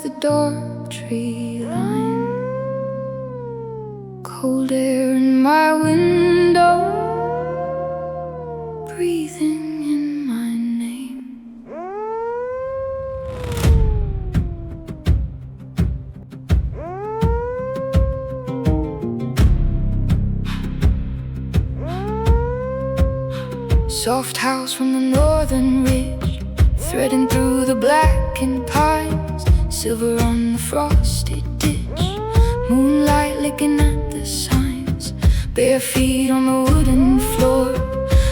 the dormitory line, cold air in my window, breathing in my name. Soft house from the northern ridge, threading through the blackened pines, silver on the frosted ditch, moonlight licking at the signs, bare feet on the wooden floor,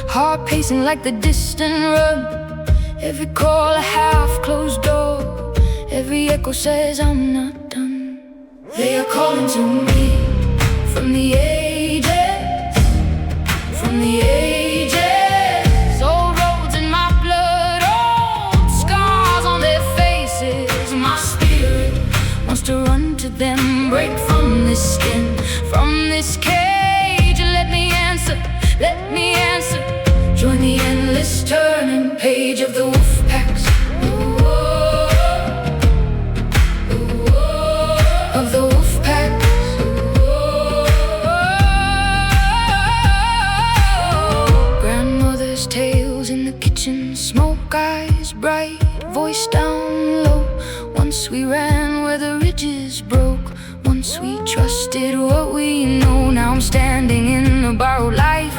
heart pacing like the distant run, every call a half-closed door, every echo says I'm not done. They are calling to me from the ages, from the ages. To run to them, break from this skin, from this cage. Let me answer, let me answer. Join the endless turning page of the wolf packs, of the wolf packs. Grandmother's tales in the kitchen, smoke eyes bright, voice down low. Once we ran where the ridges broke, once we trusted what we know. Now I'm standing in a borrowed life,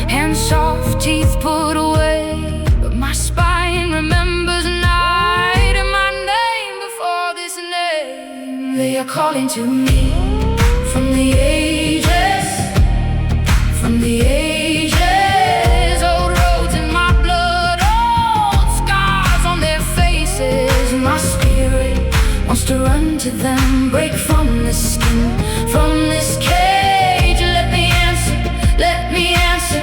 hands soft, teeth put away, but my spine remembers night and my name before this name. They are calling to me from the ages, from the ages. Old roads in my blood, old scars on their faces. My spirit wants to run to them, break from the skin, from this cage. Let me answer, let me answer.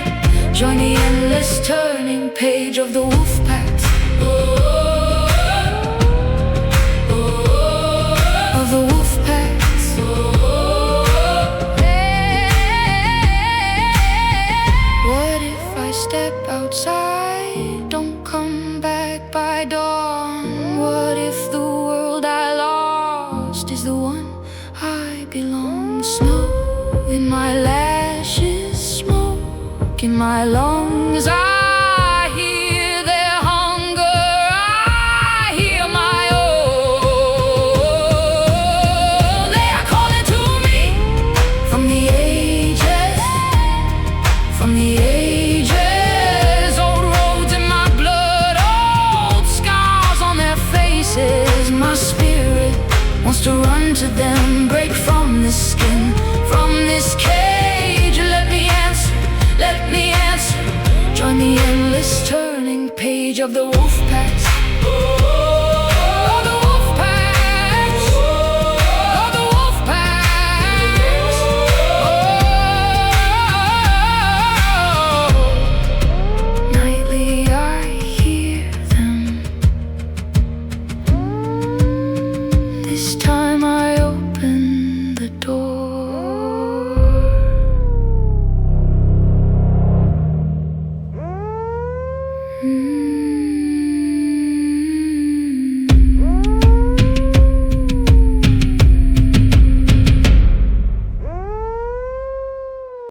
Join the endless turning page of the wolf packs, of the wolf packs. What if I step outside, don't come back by dawn? What if the world I lost is the one I belong? Snow in my lashes, smoke in my lungs. I hear their hunger, I hear my own. They are calling to me from the ages, from the ages. Old roads in my blood, old scars on their faces. My spirit wants to run to them, break from the skin, from this cage. Let me answer, let me answer. Join the endless turning page of the wolf packs.